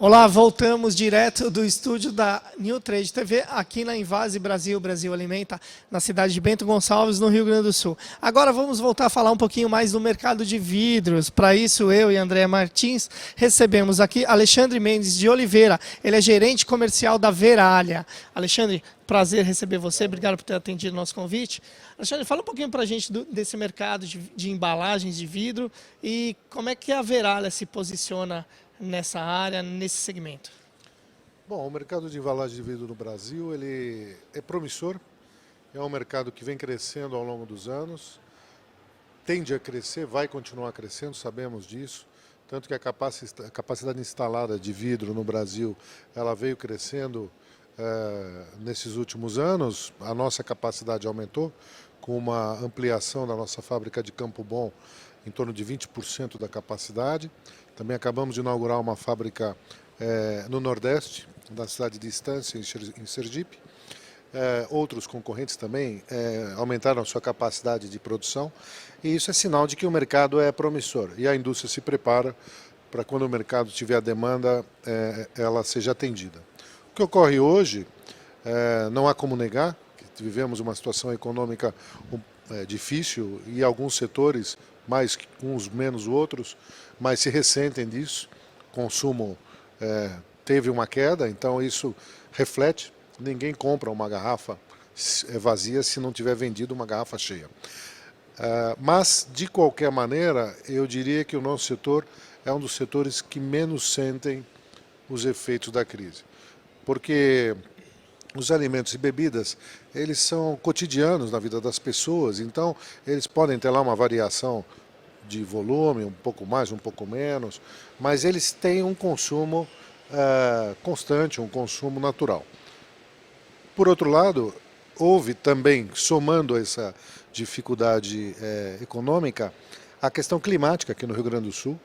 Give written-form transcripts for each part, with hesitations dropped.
Olá, voltamos direto do estúdio da New Trade TV, aqui na Invase Brasil, Brasil Alimenta, na cidade de Bento Gonçalves, no Rio Grande do Sul. Agora vamos voltar a falar um pouquinho mais do mercado de vidros. Para isso, eu e André Martins recebemos aqui Alexandre Mendes de Oliveira. Ele é gerente comercial da Verallia. Alexandre, prazer receber você, obrigado por ter atendido o nosso convite. Alexandre, fala um pouquinho para a gente desse mercado de embalagens de vidro e como é que a Verallia se posiciona nessa área, nesse segmento. Bom, o mercado de embalagem de vidro no Brasil ele é promissor, é um mercado que vem crescendo ao longo dos anos, tende a crescer, vai continuar crescendo, sabemos disso, tanto que a capacidade instalada de vidro no Brasil ela veio crescendo nesses últimos anos, a nossa capacidade aumentou com uma ampliação da nossa fábrica de Campo Bom em torno de 20% da capacidade. Também acabamos de inaugurar uma fábrica no Nordeste, da cidade de Estância, em Sergipe. Outros concorrentes também aumentaram a sua capacidade de produção e isso é sinal de que o mercado é promissor e a indústria se prepara para quando o mercado tiver a demanda, ela seja atendida. O que ocorre hoje, não há como negar, que vivemos uma situação econômica difícil e alguns setores, mais uns menos outros, mas se ressentem disso. O consumo teve uma queda, então isso reflete. Ninguém compra uma garrafa vazia se não tiver vendido uma garrafa cheia. Mas, de qualquer maneira, eu diria que o nosso setor é um dos setores que menos sentem os efeitos da crise. Porque os alimentos e bebidas, eles são cotidianos na vida das pessoas, então eles podem ter lá uma variação de volume, um pouco mais, um pouco menos, mas eles têm um consumo constante, um consumo natural. Por outro lado, houve também, somando essa dificuldade econômica, a questão climática aqui no Rio Grande do Sul,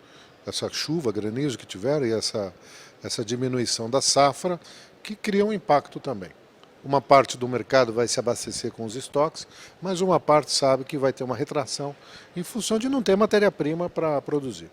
essa chuva, granizo que tiveram e essa diminuição da safra, que cria um impacto também. Uma parte do mercado vai se abastecer com os estoques, mas uma parte sabe que vai ter uma retração em função de não ter matéria-prima para produzir.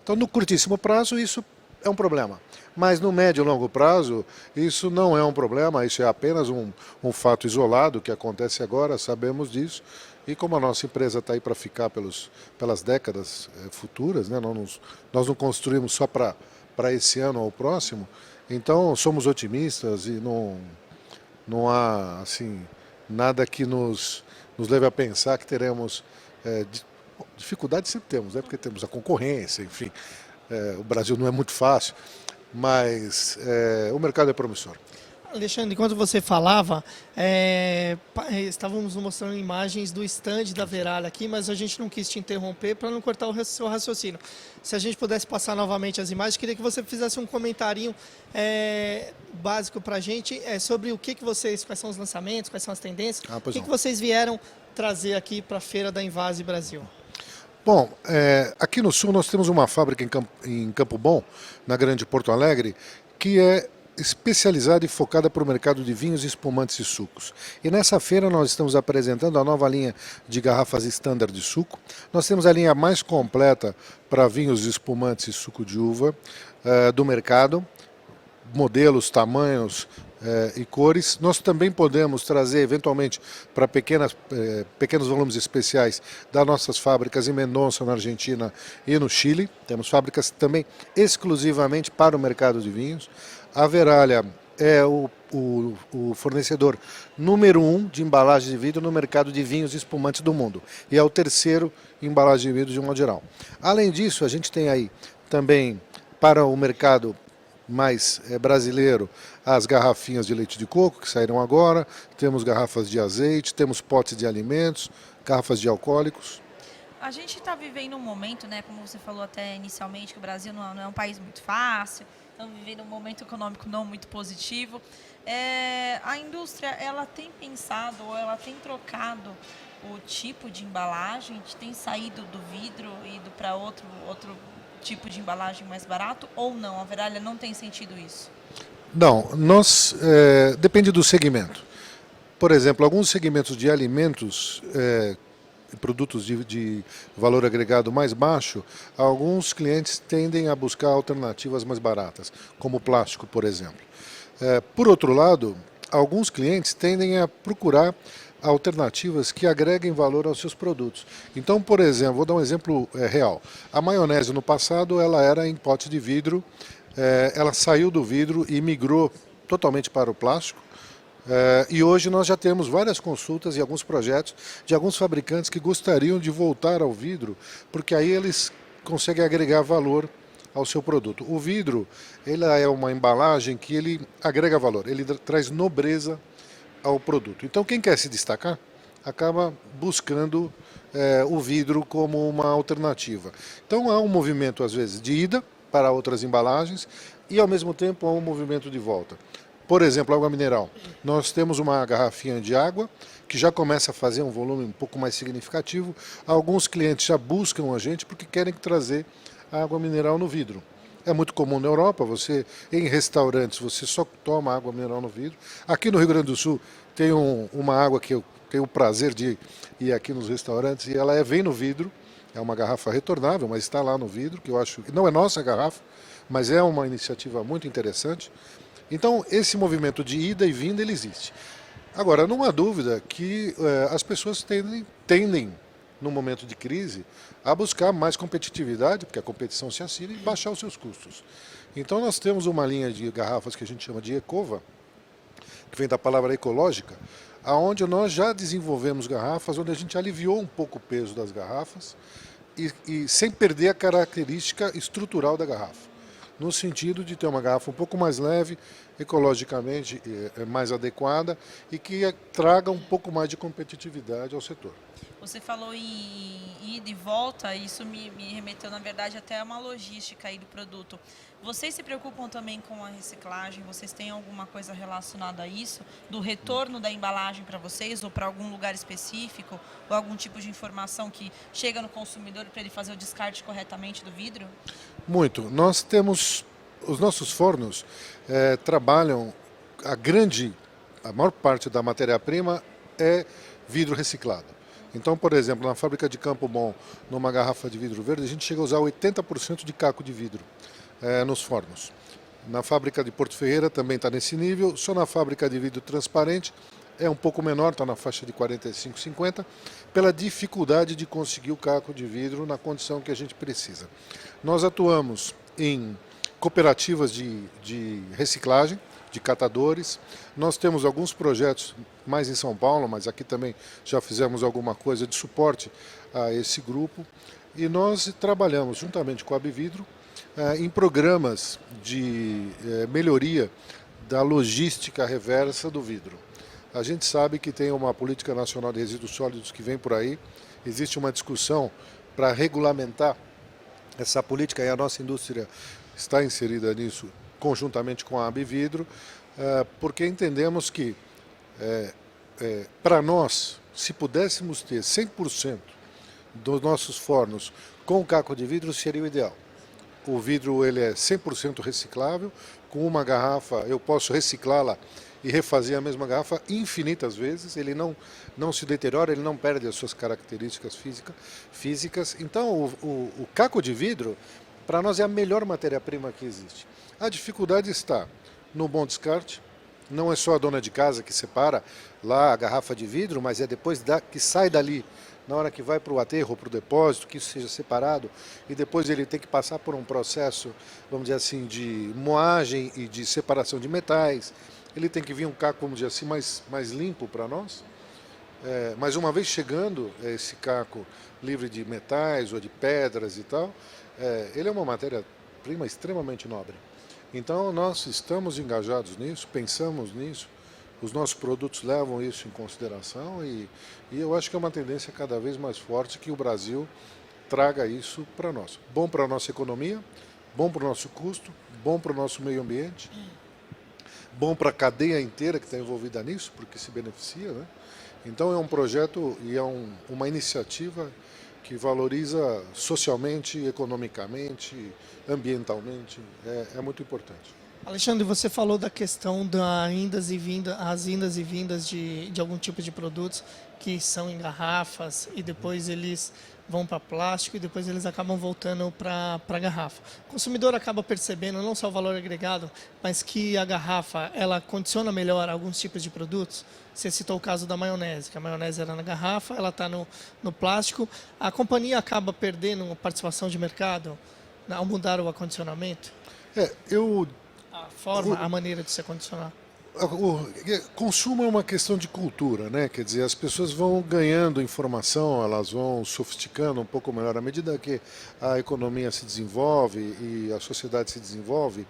Então, no curtíssimo prazo, isso é um problema. Mas no médio e longo prazo, isso não é um problema, isso é apenas um fato isolado que acontece agora, sabemos disso. E como a nossa empresa está aí para ficar pelas décadas futuras, né? Nós não construímos só para esse ano ou o próximo, então somos otimistas e não há assim, nada que nos leve a pensar que teremos dificuldade, sempre temos, né? Porque temos a concorrência, enfim, o Brasil não é muito fácil, mas o mercado é promissor. Alexandre, enquanto você falava, estávamos mostrando imagens do stand da Verallia aqui, mas a gente não quis te interromper para não cortar o seu raciocínio. Se a gente pudesse passar novamente as imagens, queria que você fizesse um comentarinho básico para a gente sobre quais são os lançamentos, quais são as tendências, o que vocês vieram trazer aqui para a Feira da Invase Brasil. Bom, aqui no Sul nós temos uma fábrica em Campo Bom, na Grande Porto Alegre, que é especializada e focada para o mercado de vinhos, espumantes e sucos. E nessa feira nós estamos apresentando a nova linha de garrafas standard de suco. Nós temos a linha mais completa para vinhos, espumantes e suco de uva do mercado, modelos, tamanhos e cores. Nós também podemos trazer eventualmente para pequenos volumes especiais das nossas fábricas em Mendonça, na Argentina e no Chile. Temos fábricas também exclusivamente para o mercado de vinhos. A Verallia é o fornecedor número 1 de embalagem de vidro no mercado de vinhos e espumantes do mundo. E é o terceiro em embalagem de vidro de um modo geral. Além disso, a gente tem aí também para o mercado mais brasileiro as garrafinhas de leite de coco que saíram agora, temos garrafas de azeite, temos potes de alimentos, garrafas de alcoólicos. A gente está vivendo um momento, né, como você falou até inicialmente, que o Brasil não é um país muito fácil, estamos vivendo um momento econômico não muito positivo. A indústria, ela tem pensado ou ela tem trocado o tipo de embalagem, tem saído do vidro e ido para outro tipo de embalagem mais barato ou não? A Verallia não tem sentido isso? Não, depende do segmento. Por exemplo, alguns segmentos de alimentos produtos de valor agregado mais baixo, alguns clientes tendem a buscar alternativas mais baratas, como o plástico, por exemplo. Por outro lado, alguns clientes tendem a procurar alternativas que agreguem valor aos seus produtos. Então, por exemplo, vou dar um exemplo real. A maionese no passado ela era em pote de vidro, ela saiu do vidro e migrou totalmente para o plástico. E hoje nós já temos várias consultas e alguns projetos de alguns fabricantes que gostariam de voltar ao vidro, porque aí eles conseguem agregar valor ao seu produto. O vidro, ele é uma embalagem que ele agrega valor, ele traz nobreza ao produto. Então quem quer se destacar acaba buscando o vidro como uma alternativa. Então há um movimento às vezes de ida para outras embalagens e ao mesmo tempo há um movimento de volta. Por exemplo, água mineral. Nós temos uma garrafinha de água que já começa a fazer um volume um pouco mais significativo. Alguns clientes já buscam a gente porque querem trazer água mineral no vidro. É muito comum na Europa, você em restaurantes você só toma água mineral no vidro. Aqui no Rio Grande do Sul tem uma água que eu tenho o prazer de ir aqui nos restaurantes e ela vem no vidro. É uma garrafa retornável, mas está lá no vidro, que eu acho que não é nossa garrafa, mas é uma iniciativa muito interessante. Então, esse movimento de ida e vinda, ele existe. Agora, não há dúvida que as pessoas tendem, no momento de crise, a buscar mais competitividade, porque a competição se acirra, e baixar os seus custos. Então, nós temos uma linha de garrafas que a gente chama de Ecova, que vem da palavra ecológica, aonde nós já desenvolvemos garrafas, onde a gente aliviou um pouco o peso das garrafas, e sem perder a característica estrutural da garrafa, no sentido de ter uma garrafa um pouco mais leve, ecologicamente mais adequada e que traga um pouco mais de competitividade ao setor. Você falou em ida e volta, isso me remeteu, na verdade, até a uma logística aí do produto. Vocês se preocupam também com a reciclagem? Vocês têm alguma coisa relacionada a isso? Do retorno da embalagem para vocês ou para algum lugar específico? Ou algum tipo de informação que chega no consumidor para ele fazer o descarte corretamente do vidro? Muito. Nós temos, os nossos fornos trabalham, a maior parte da matéria-prima é vidro reciclado. Então, por exemplo, na fábrica de Campo Bom, numa garrafa de vidro verde, a gente chega a usar 80% de caco de vidro nos fornos. Na fábrica de Porto Ferreira também está nesse nível, só na fábrica de vidro transparente é um pouco menor, está na faixa de 45, 50, pela dificuldade de conseguir o caco de vidro na condição que a gente precisa. Nós atuamos em cooperativas de reciclagem, de catadores. Nós temos alguns projetos mais em São Paulo, mas aqui também já fizemos alguma coisa de suporte a esse grupo. E nós trabalhamos juntamente com a Abvidro em programas de melhoria da logística reversa do vidro. A gente sabe que tem uma política nacional de resíduos sólidos que vem por aí. Existe uma discussão para regulamentar essa política e a nossa indústria está inserida nisso conjuntamente com a Abvidro, porque entendemos que, para nós, se pudéssemos ter 100% dos nossos fornos com caco de vidro, seria o ideal. O vidro ele é 100% reciclável, com uma garrafa eu posso reciclá-la e refazer a mesma garrafa infinitas vezes, ele não se deteriora, ele não perde as suas características físicas. Então o caco de vidro, para nós, é a melhor matéria-prima que existe. A dificuldade está no bom descarte, não é só a dona de casa que separa lá a garrafa de vidro, mas é depois que sai dali, na hora que vai para o aterro, para o depósito, que isso seja separado, e depois ele tem que passar por um processo, vamos dizer assim, de moagem e de separação de metais. Ele tem que vir um caco, vamos dizer assim, mais limpo para nós. Mas uma vez chegando esse caco livre de metais ou de pedras e tal, ele é uma matéria-prima extremamente nobre. Então nós estamos engajados nisso, pensamos nisso, os nossos produtos levam isso em consideração e eu acho que é uma tendência cada vez mais forte que o Brasil traga isso para nós. Bom para a nossa economia, bom para o nosso custo, bom para o nosso meio ambiente, bom para a cadeia inteira que está envolvida nisso, porque se beneficia, né? Então é um projeto e é uma iniciativa que valoriza socialmente, economicamente, ambientalmente, é muito importante. Alexandre, você falou da questão das indas e vindas, as indas e vindas de algum tipo de produtos que são em garrafas e depois eles vão para plástico e depois eles acabam voltando para a garrafa. O consumidor acaba percebendo não só o valor agregado, mas que a garrafa ela condiciona melhor alguns tipos de produtos. Você citou o caso da maionese, que a maionese era na garrafa, ela está no plástico. A companhia acaba perdendo participação de mercado ao mudar o acondicionamento? Eu A forma, a maneira de se acondicionar. O consumo é uma questão de cultura, né? Quer dizer, as pessoas vão ganhando informação, elas vão sofisticando um pouco melhor à medida que a economia se desenvolve e a sociedade se desenvolve.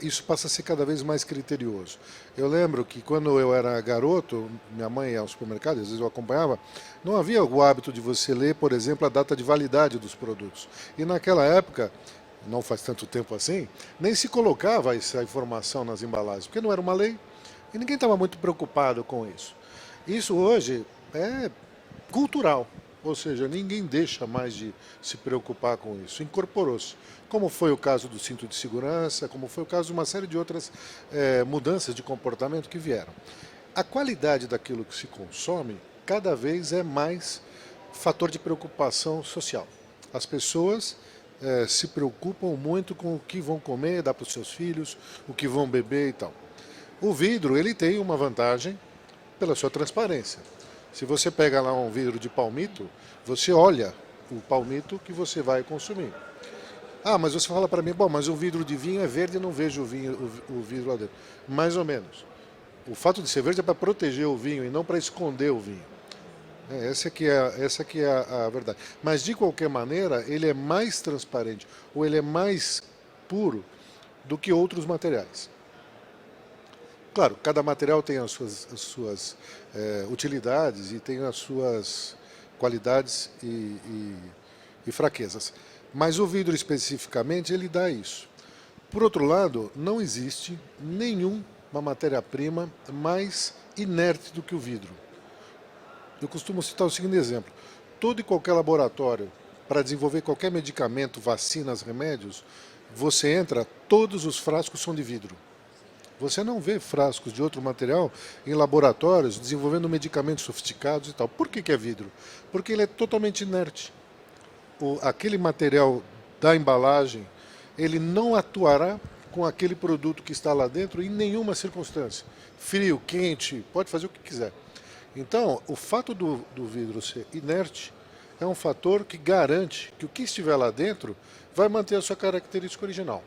Isso passa a ser cada vez mais criterioso. Eu lembro que quando eu era garoto, minha mãe ia ao supermercado, às vezes eu acompanhava, não havia o hábito de você ler, por exemplo, a data de validade dos produtos. E naquela época, não faz tanto tempo assim, nem se colocava essa informação nas embalagens, porque não era uma lei e ninguém estava muito preocupado com isso. Isso hoje é cultural, ou seja, ninguém deixa mais de se preocupar com isso, incorporou-se. Como foi o caso do cinto de segurança, como foi o caso de uma série de outras mudanças de comportamento que vieram. A qualidade daquilo que se consome cada vez é mais fator de preocupação social. As pessoas se preocupam muito com o que vão comer, dar para os seus filhos, o que vão beber e tal. O vidro, ele tem uma vantagem pela sua transparência. Se você pega lá um vidro de palmito, você olha o palmito que você vai consumir. Ah, mas você fala para mim, bom, mas o vidro de vinho é verde e não vejo o vidro lá dentro. Mais ou menos. O fato de ser verde é para proteger o vinho e não para esconder o vinho. Essa que é a verdade. Mas, de qualquer maneira, ele é mais transparente, ou ele é mais puro do que outros materiais. Claro, cada material tem as suas utilidades e tem as suas qualidades e fraquezas. Mas o vidro, especificamente, ele dá isso. Por outro lado, não existe nenhuma matéria-prima mais inerte do que o vidro. Eu costumo citar o seguinte exemplo. Todo e qualquer laboratório, para desenvolver qualquer medicamento, vacinas, remédios, você entra, todos os frascos são de vidro. Você não vê frascos de outro material em laboratórios desenvolvendo medicamentos sofisticados e tal. Por que é vidro? Porque ele é totalmente inerte. Aquele material da embalagem, ele não atuará com aquele produto que está lá dentro em nenhuma circunstância. Frio, quente, pode fazer o que quiser. Então, o fato do vidro ser inerte é um fator que garante que o que estiver lá dentro vai manter a sua característica original.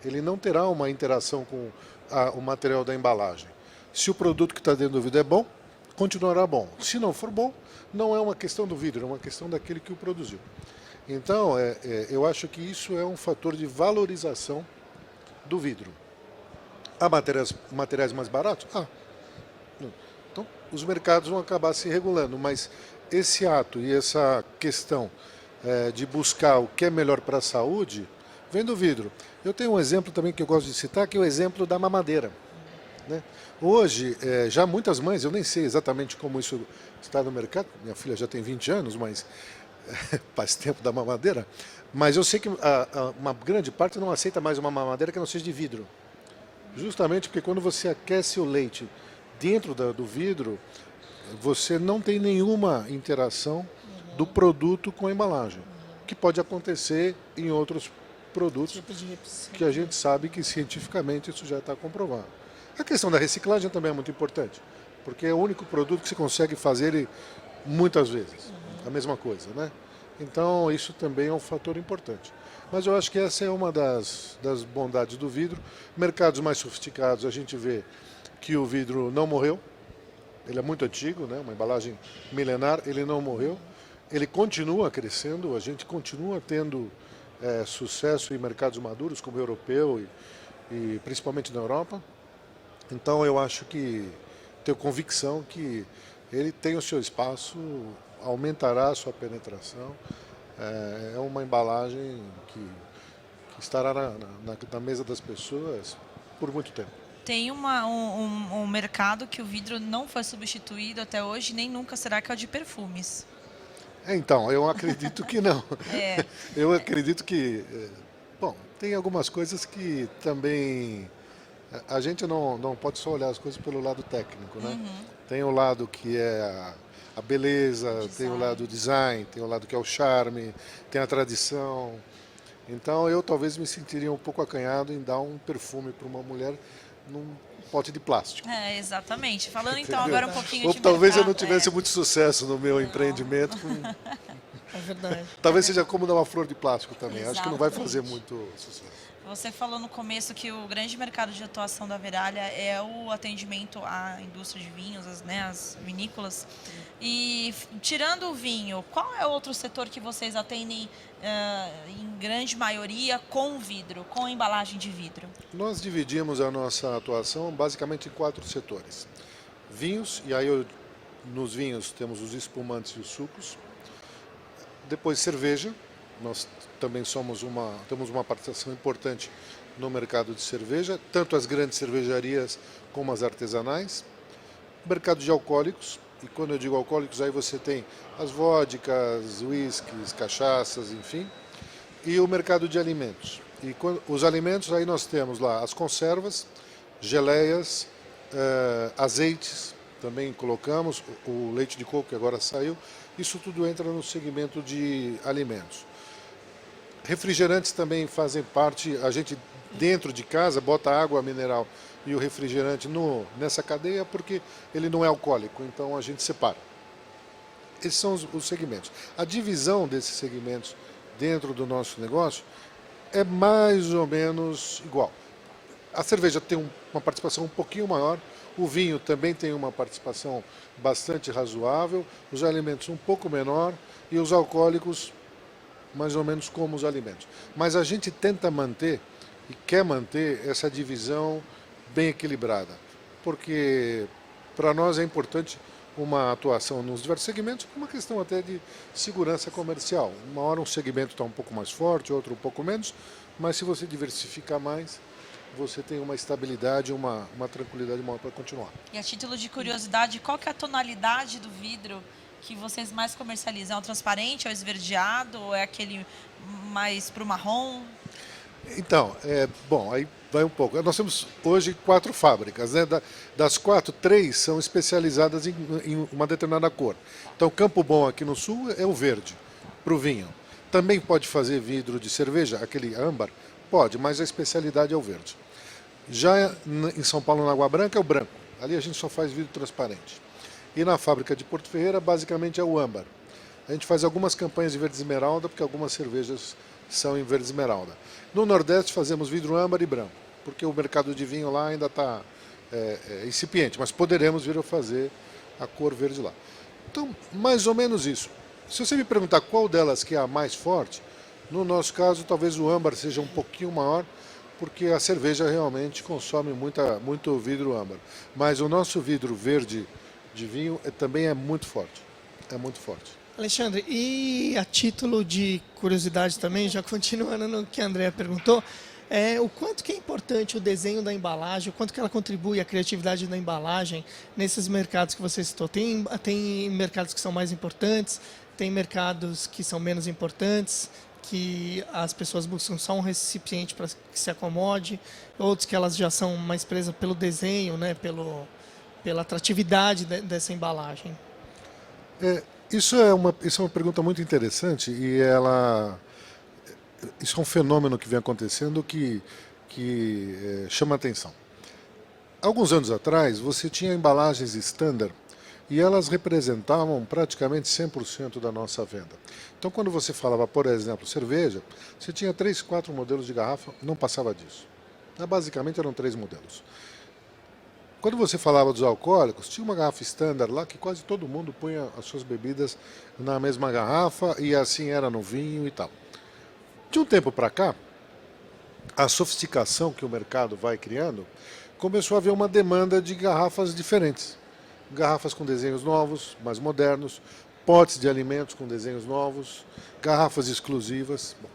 Ele não terá uma interação com o material da embalagem. Se o produto que está dentro do vidro é bom, continuará bom. Se não for bom, não é uma questão do vidro, é uma questão daquele que o produziu. Então, eu acho que isso é um fator de valorização do vidro. Há materiais mais baratos? Então, os mercados vão acabar se regulando, mas esse ato e essa questão de buscar o que é melhor para a saúde vem do vidro. Eu tenho um exemplo também que eu gosto de citar, que é o exemplo da mamadeira. Né? Hoje, já muitas mães, eu nem sei exatamente como isso está no mercado, minha filha já tem 20 anos, mas faz tempo da mamadeira, mas eu sei que uma grande parte não aceita mais uma mamadeira que não seja de vidro. Justamente porque quando você aquece o leite dentro do vidro, você não tem nenhuma interação do produto com a embalagem, que pode acontecer em outros produtos que a gente sabe que cientificamente isso já está comprovado. A questão da reciclagem também é muito importante, porque é o único produto que se consegue fazer ele muitas vezes, a mesma coisa, né? Então isso também é um fator importante. Mas eu acho que essa é uma das bondades do vidro. Mercados mais sofisticados, a gente vê que o vidro não morreu, ele é muito antigo, né? Uma embalagem milenar, ele não morreu, ele continua crescendo, a gente continua tendo sucesso em mercados maduros, como o europeu e principalmente na Europa. Então eu acho que, tenho convicção que ele tem o seu espaço, aumentará a sua penetração. É uma embalagem que estará na mesa das pessoas por muito tempo. Tem um mercado que o vidro não foi substituído até hoje, nem nunca será, que é o de perfumes. Então, eu acredito que não. Eu acredito que, bom, Tem algumas coisas que também a gente não pode só olhar as coisas pelo lado técnico, né? Tem o lado que é a beleza, tem o lado design, tem o lado que é o charme, tem a tradição. Então eu talvez me sentiria um pouco acanhado em dar um perfume para uma mulher num pote de plástico. É, exatamente. Falando então agora um pouquinho Ou de talvez eu não mercado, tivesse muito sucesso no meu empreendimento. É verdade. Talvez seja como dar uma flor de plástico também. Acho que não vai fazer Exatamente. muito sucesso. Você falou no começo que o grande mercado de atuação da Verallia é o atendimento à indústria de vinhos, as vinícolas. E tirando o vinho, qual é outro setor que vocês atendem em grande maioria com vidro, com embalagem de vidro? Nós dividimos a nossa atuação basicamente em 4 setores. Vinhos, e aí nos vinhos temos os espumantes e os sucos. Depois cerveja, nós também temos uma participação importante no mercado de cerveja, tanto as grandes cervejarias como as artesanais. Mercado de alcoólicos, e quando eu digo alcoólicos, aí você tem as vodkas, whiskies, cachaças, enfim. E o mercado de alimentos. E os alimentos, aí nós temos lá as conservas, geleias, azeites, também colocamos, o leite de coco que agora saiu, isso tudo entra no segmento de alimentos. Refrigerantes também fazem parte, a gente dentro de casa bota água mineral e o refrigerante nessa cadeia porque ele não é alcoólico, então a gente separa. Esses são os segmentos. A divisão desses segmentos dentro do nosso negócio é mais ou menos igual. A cerveja tem uma participação um pouquinho maior, o vinho também tem uma participação bastante razoável, os alimentos um pouco menor e os alcoólicos mais ou menos como os alimentos. Mas a gente tenta manter e quer manter essa divisão bem equilibrada, porque para nós é importante uma atuação nos diversos segmentos por uma questão até de segurança comercial. Uma hora um segmento está um pouco mais forte, outro um pouco menos, mas se você diversificar mais, você tem uma estabilidade, uma tranquilidade maior para continuar. E a título de curiosidade, qual que é a tonalidade do vidro que vocês mais comercializam? É o transparente, é o esverdeado, ou é aquele mais para o marrom? Então, bom, aí vai um pouco. Nós temos hoje 4 fábricas, né? Das 4, 3 são especializadas em uma determinada cor. Então, Campo Bom aqui no sul é o verde, para o vinho. Também pode fazer vidro de cerveja, aquele âmbar? Pode, mas a especialidade é o verde. Já em São Paulo, na Água Branca, é o branco. Ali a gente só faz vidro transparente. E na fábrica de Porto Ferreira, basicamente é o âmbar. A gente faz algumas campanhas de verde esmeralda, porque algumas cervejas são em verde esmeralda. No Nordeste fazemos vidro âmbar e branco, porque o mercado de vinho lá ainda está incipiente, mas poderemos vir a fazer a cor verde lá. Então, mais ou menos isso. Se você me perguntar qual delas que é a mais forte, no nosso caso, talvez o âmbar seja um pouquinho maior, porque a cerveja realmente consome muito vidro âmbar. Mas o nosso vidro verde de vinho também é muito forte. É muito forte. Alexandre, e a título de curiosidade também, já continuando no que a Andrea perguntou, o quanto que é importante o desenho da embalagem, o quanto que ela contribui à criatividade da embalagem nesses mercados que você citou? Tem mercados que são mais importantes, tem mercados que são menos importantes, que as pessoas buscam só um recipiente para que se acomode, outros que elas já são mais presas pelo desenho, né, pela atratividade dessa embalagem. Isso é uma pergunta muito interessante e isso é um fenômeno que vem acontecendo que chama atenção. Alguns anos atrás, você tinha embalagens standard e elas representavam praticamente 100% da nossa venda. Então, quando você falava, por exemplo, cerveja, você tinha 3, 4 modelos de garrafa, não passava disso. Basicamente eram 3 modelos. Quando você falava dos alcoólicos, tinha uma garrafa standard lá que quase todo mundo punha as suas bebidas na mesma garrafa e assim era no vinho e tal. De um tempo para cá, a sofisticação que o mercado vai criando, começou a haver uma demanda de garrafas diferentes. Garrafas com desenhos novos, mais modernos, potes de alimentos com desenhos novos, garrafas exclusivas. Bom,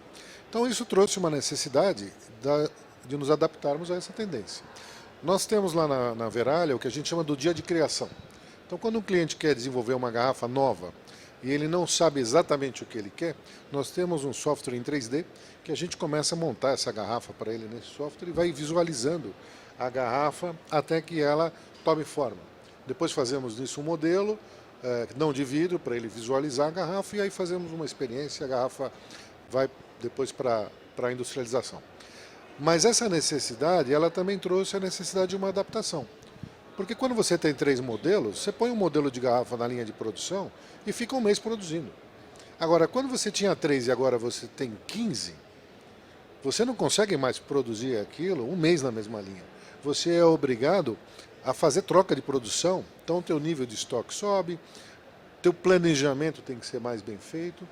então isso trouxe uma necessidade de nos adaptarmos a essa tendência. Nós temos lá na Verallia o que a gente chama do dia de criação. Então, quando um cliente quer desenvolver uma garrafa nova e ele não sabe exatamente o que ele quer, nós temos um software em 3D que a gente começa a montar essa garrafa para ele nesse software e vai visualizando a garrafa até que ela tome forma. Depois fazemos nisso um modelo, não de vidro, para ele visualizar a garrafa, e aí fazemos uma experiência, a garrafa vai depois para a industrialização. Mas essa necessidade, ela também trouxe a necessidade de uma adaptação. Porque quando você tem 3 modelos, você põe um modelo de garrafa na linha de produção e fica um mês produzindo. Agora, quando você tinha 3 e agora você tem 15, você não consegue mais produzir aquilo um mês na mesma linha. Você é obrigado a fazer troca de produção, então teu nível de estoque sobe, teu planejamento tem que ser mais bem feito.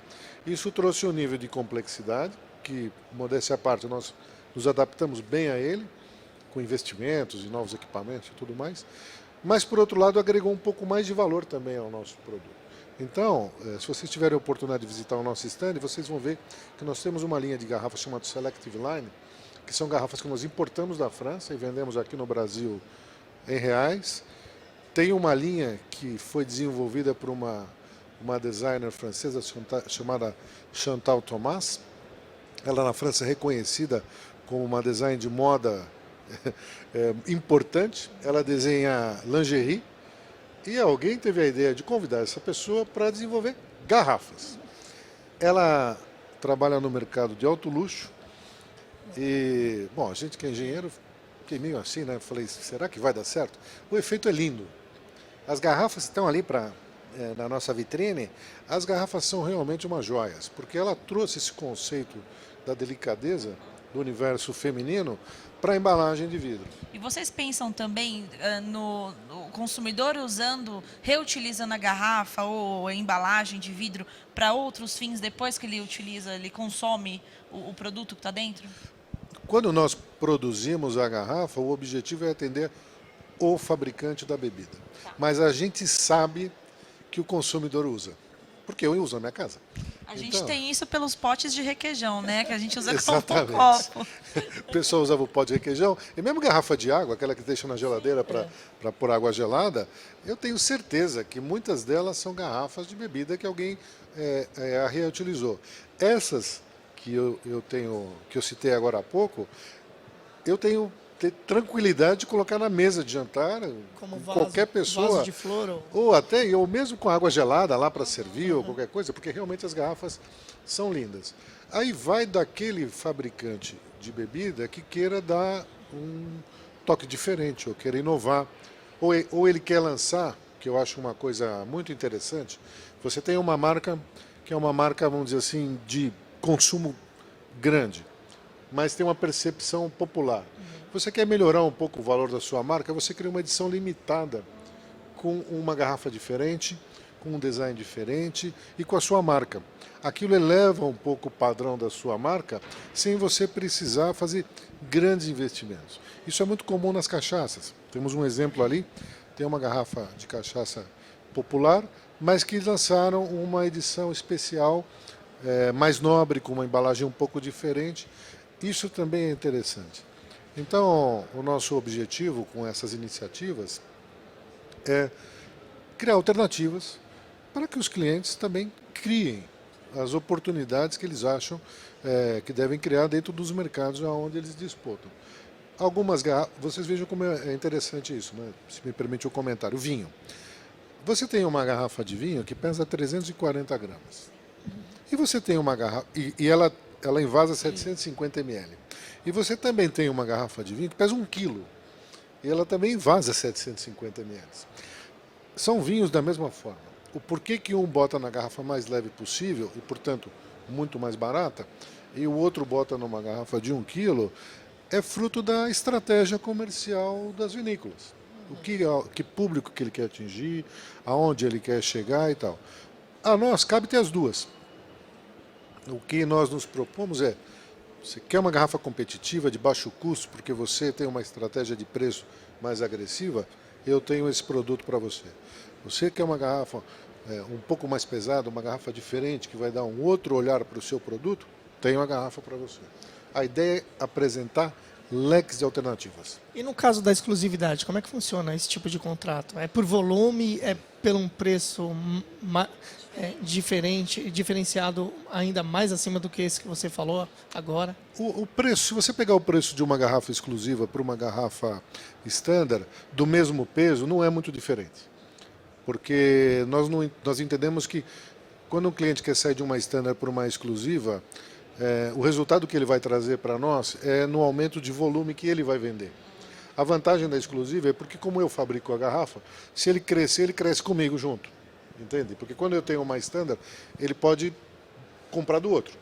Isso trouxe um nível de complexidade, que, modéstia à parte, nós nos adaptamos bem a ele, com investimentos em novos equipamentos e tudo mais, mas, por outro lado, agregou um pouco mais de valor também ao nosso produto. Então, se vocês tiverem a oportunidade de visitar o nosso stand, vocês vão ver que nós temos uma linha de garrafas chamada Selective Line, que são garrafas que nós importamos da França e vendemos aqui no Brasil em reais. Tem uma linha que foi desenvolvida por uma designer francesa chamada Chantal Thomas. Ela na França é reconhecida como uma design de moda importante. Ela desenha lingerie e alguém teve a ideia de convidar essa pessoa para desenvolver garrafas. Ela trabalha no mercado de alto luxo e, bom, a gente que é engenheiro, fiquei meio assim, né? Falei, será que vai dar certo? O efeito é lindo. As garrafas estão ali na nossa vitrine, as garrafas são realmente umas joias, porque ela trouxe esse conceito da delicadeza do universo feminino para a embalagem de vidro. E vocês pensam também no consumidor reutilizando a garrafa ou a embalagem de vidro para outros fins depois que ele consome o produto que está dentro? Quando nós produzimos a garrafa, o objetivo é atender o fabricante da bebida. Mas a gente sabe que o consumidor usa, porque eu uso na minha casa. A gente tem isso pelos potes de requeijão, né? Que a gente usa como Exatamente. copo. O pessoal usava o pote de requeijão, e mesmo garrafa de água, aquela que deixa na geladeira para pôr água gelada, eu tenho certeza que muitas delas são garrafas de bebida que alguém reutilizou. Essas que eu citei agora há pouco, eu tenho tranquilidade de colocar na mesa de jantar, Como qualquer pessoa, vaso de flor ou mesmo com água gelada lá para servir ou qualquer coisa, porque realmente as garrafas são lindas. Aí vai daquele fabricante de bebida que queira dar um toque diferente, ou queira inovar, ou ele quer lançar, que eu acho uma coisa muito interessante. Você tem uma marca que é uma marca, vamos dizer assim, de consumo grande, mas tem uma percepção popular. Você quer melhorar um pouco o valor da sua marca, você cria uma edição limitada com uma garrafa diferente, com um design diferente e com a sua marca. Aquilo eleva um pouco o padrão da sua marca sem você precisar fazer grandes investimentos. Isso é muito comum nas cachaças. Temos um exemplo ali, tem uma garrafa de cachaça popular, mas que lançaram uma edição especial mais nobre, com uma embalagem um pouco diferente. Isso também é interessante. Então, o nosso objetivo com essas iniciativas é criar alternativas para que os clientes também criem as oportunidades que eles acham que devem criar dentro dos mercados onde eles disputam. Algumas garrafas, vocês vejam como é interessante isso, né? Se me permite o comentário. Vinho. Você tem uma garrafa de vinho que pesa 340 gramas. E você tem uma garrafa, e ela envasa 750 ml. E você também tem uma garrafa de vinho que pesa 1 quilo. E ela também envasa 750 ml. São vinhos da mesma forma. O porquê que um bota na garrafa mais leve possível, e portanto muito mais barata, e o outro bota numa garrafa de 1 quilo, é fruto da estratégia comercial das vinícolas. Que público que ele quer atingir, aonde ele quer chegar e tal. A nós cabe ter as duas. O que nós nos propomos é: você quer uma garrafa competitiva, de baixo custo, porque você tem uma estratégia de preço mais agressiva, eu tenho esse produto para você. Você quer uma garrafa um pouco mais pesada, uma garrafa diferente, que vai dar um outro olhar para o seu produto, tenho a garrafa para você. A ideia é apresentar leques de alternativas. E no caso da exclusividade, como é que funciona esse tipo de contrato? É por volume, é por um preço diferenciado ainda mais acima do que esse que você falou agora? O preço, se você pegar o preço de uma garrafa exclusiva para uma garrafa standard, do mesmo peso, não é muito diferente. Porque nós entendemos que quando um cliente quer sair de uma standard para uma exclusiva, o resultado que ele vai trazer para nós é no aumento de volume que ele vai vender. A vantagem da exclusiva é porque, como eu fabrico a garrafa, se ele crescer, ele cresce comigo junto. Entende? Porque quando eu tenho uma standard, ele pode comprar do outro.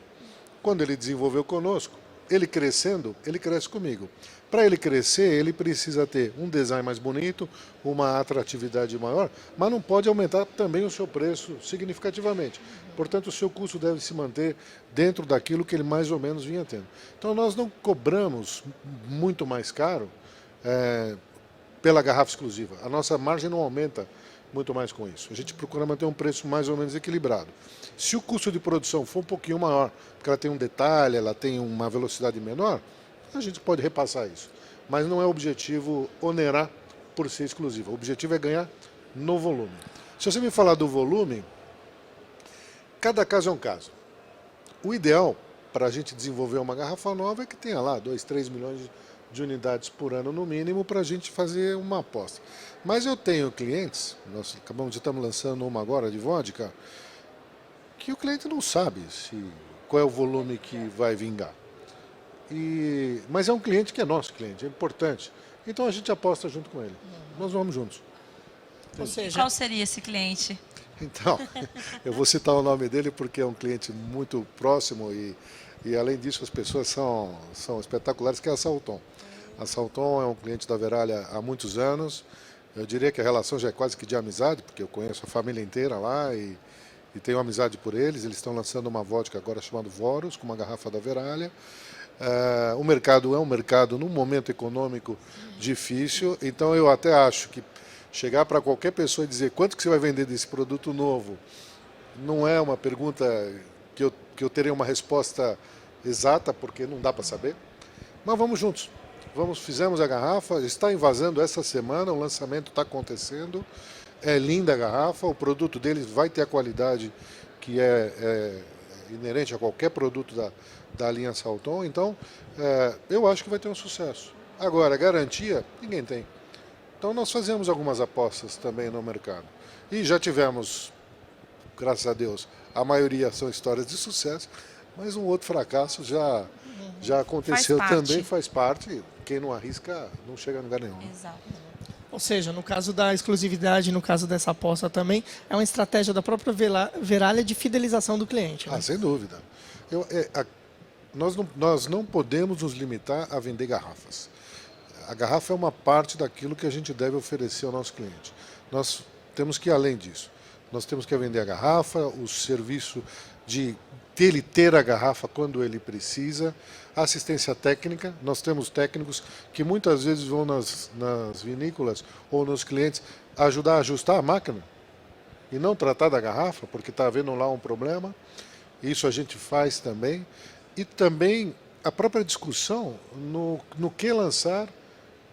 Quando ele desenvolveu conosco, ele crescendo, ele cresce comigo. Para ele crescer, ele precisa ter um design mais bonito, uma atratividade maior, mas não pode aumentar também o seu preço significativamente. Portanto, o seu custo deve se manter dentro daquilo que ele mais ou menos vinha tendo. Então, nós não cobramos muito mais caro pela garrafa exclusiva. A nossa margem não aumenta muito mais com isso. A gente procura manter um preço mais ou menos equilibrado. Se o custo de produção for um pouquinho maior, porque ela tem um detalhe, ela tem uma velocidade menor, a gente pode repassar isso. Mas não é o objetivo onerar por ser exclusiva. O objetivo é ganhar no volume. Se você me falar do volume, cada caso é um caso. O ideal para a gente desenvolver uma garrafa nova é que tenha lá 2, 3 milhões de unidades por ano no mínimo para a gente fazer uma aposta. Mas eu tenho clientes, nós estamos lançando uma agora de vodka, que o cliente não sabe qual é o volume que vai vingar. Mas é um cliente que é nosso cliente, é importante. Então a gente aposta junto com ele. Nós vamos juntos. Ou seja, Qual seria esse cliente? Então, eu vou citar o nome dele porque é um cliente muito próximo e além disso as pessoas são espetaculares, que é a Salton. A Salton é um cliente da Veralha há muitos anos. Eu diria que a relação já é quase que de amizade, porque eu conheço a família inteira lá e tenho amizade por eles. Eles estão lançando uma vodka agora chamada Vorus, com uma garrafa da Veralha. O mercado é um mercado num momento econômico difícil, então eu até acho que chegar para qualquer pessoa e dizer quanto que você vai vender desse produto novo não é uma pergunta que eu terei uma resposta exata, porque não dá para saber. Mas vamos juntos. Fizemos a garrafa, está envasando essa semana, o lançamento está acontecendo. É linda a garrafa, o produto deles vai ter a qualidade que é inerente a qualquer produto da linha Salton. Então, eu acho que vai ter um sucesso. Agora, garantia, ninguém tem. Então, nós fazemos algumas apostas também no mercado. E já tivemos, graças a Deus, a maioria são histórias de sucesso, mas um outro fracasso já aconteceu também, faz parte. Quem não arrisca não chega a lugar nenhum. Exato. ou seja, no caso da exclusividade, no caso dessa aposta também, é uma estratégia da própria Veralha de fidelização do cliente. Né? Sem dúvida. Nós não podemos nos limitar a vender garrafas. A garrafa é uma parte daquilo que a gente deve oferecer ao nosso cliente. Nós temos que ir além disso. Nós temos que vender a garrafa, o serviço de ele ter a garrafa quando ele precisa, a assistência técnica. Nós temos técnicos que muitas vezes vão nas vinícolas ou nos clientes ajudar a ajustar a máquina e não tratar da garrafa, porque está havendo lá um problema. Isso a gente faz também. E também a própria discussão no que lançar,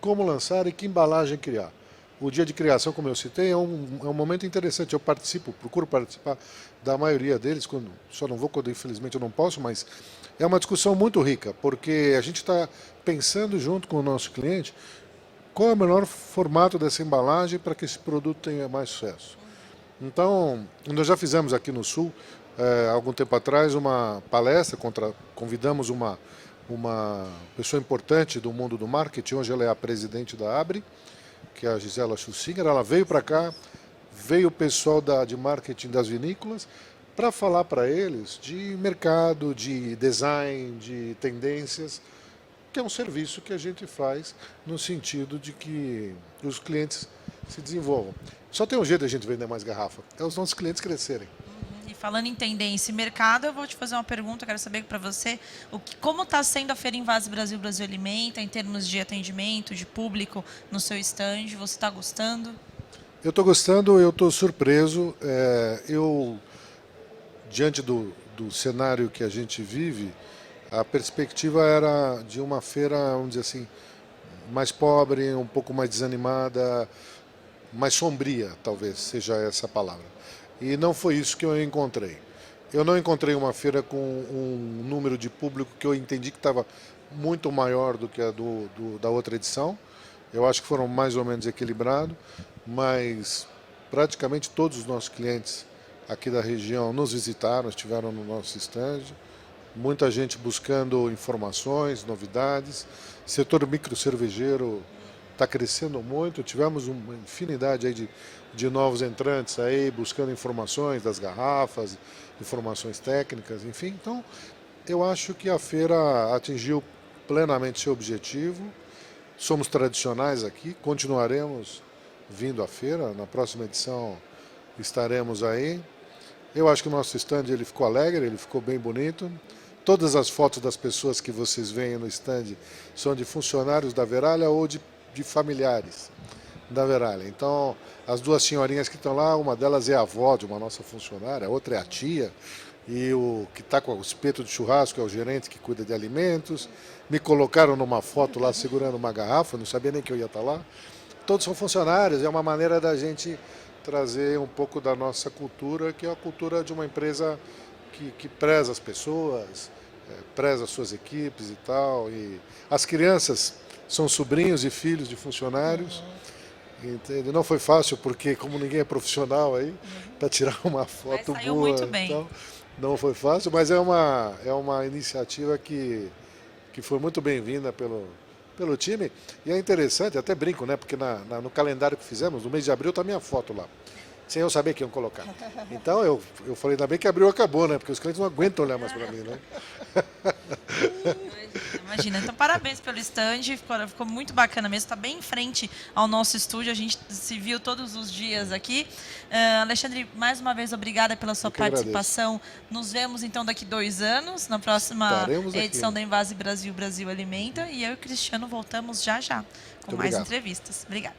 como lançar e que embalagem criar. O dia de criação, como eu citei, é um momento interessante. Eu procuro participar da maioria deles, só não vou quando infelizmente eu não posso, mas é uma discussão muito rica, porque a gente está pensando junto com o nosso cliente qual é o melhor formato dessa embalagem para que esse produto tenha mais sucesso. Então, nós já fizemos aqui no Sul, há algum tempo atrás, uma palestra, convidamos uma pessoa importante do mundo do marketing, hoje ela é a presidente da Abre, que é a Gisela Schussinger. Ela veio para cá, veio o pessoal de marketing das vinícolas, para falar para eles de mercado, de design, de tendências, que é um serviço que a gente faz no sentido de que os clientes se desenvolvam. Só tem um jeito de a gente vender mais garrafa, é os nossos clientes crescerem. E falando em tendência e mercado, eu vou te fazer uma pergunta, quero saber para você, como está sendo a Feira Invase Brasil Alimenta, em termos de atendimento, de público no seu stand, você está gostando? Eu estou gostando, eu estou surpreso. Diante do cenário que a gente vive, A perspectiva era de uma feira, vamos dizer assim, mais pobre, um pouco mais desanimada, mais sombria, talvez seja essa a palavra. E não foi isso que eu encontrei. Eu não encontrei uma feira com um número de público que eu entendi que estava muito maior do que a da outra edição. Eu acho que foram mais ou menos equilibrados, mas praticamente todos os nossos clientes aqui da região nos visitaram, estiveram no nosso stand. Muita gente buscando informações, novidades. O setor microcervejeiro está crescendo muito. Tivemos uma infinidade aí de novos entrantes aí buscando informações das garrafas, informações técnicas, enfim. Então, eu acho que a feira atingiu plenamente seu objetivo. Somos tradicionais aqui, continuaremos vindo à feira. Na próxima edição estaremos aí. Eu acho que o nosso stand ele ficou alegre, ele ficou bem bonito. Todas as fotos das pessoas que vocês veem no stand são de funcionários da Veralha ou de familiares da Veralha. Então, as duas senhorinhas que estão lá, uma delas é a avó de uma nossa funcionária, a outra é a tia, e o que está com o espeto de churrasco é o gerente que cuida de alimentos. Me colocaram numa foto lá segurando uma garrafa, não sabia nem que eu ia estar lá. Todos são funcionários, é uma maneira da gente trazer um pouco da nossa cultura, que é a cultura de uma empresa que preza as pessoas, preza as suas equipes e tal. E as crianças são sobrinhos e filhos de funcionários. Entende? Não foi fácil, porque como ninguém é profissional aí, para tirar uma foto Mas saiu boa, muito bem. então, não foi fácil, mas é uma iniciativa que foi muito bem-vinda pelo time. E é interessante, até brinco, né? Porque no calendário que fizemos, no mês de abril, está a minha foto lá. Sem eu saber que iam colocar. Então eu falei, ainda bem que abril acabou, né? Porque os clientes não aguentam olhar mais para mim, né? Imagina. Então, parabéns pelo stand. Ficou muito bacana mesmo. Está bem em frente ao nosso estúdio. A gente se viu todos os dias aqui. Alexandre, mais uma vez, obrigada pela sua participação. Agradeço. Nos vemos, então, daqui 2 anos, na próxima edição da Envase Brasil Alimenta. E eu e o Cristiano voltamos já com mais entrevistas. Obrigada.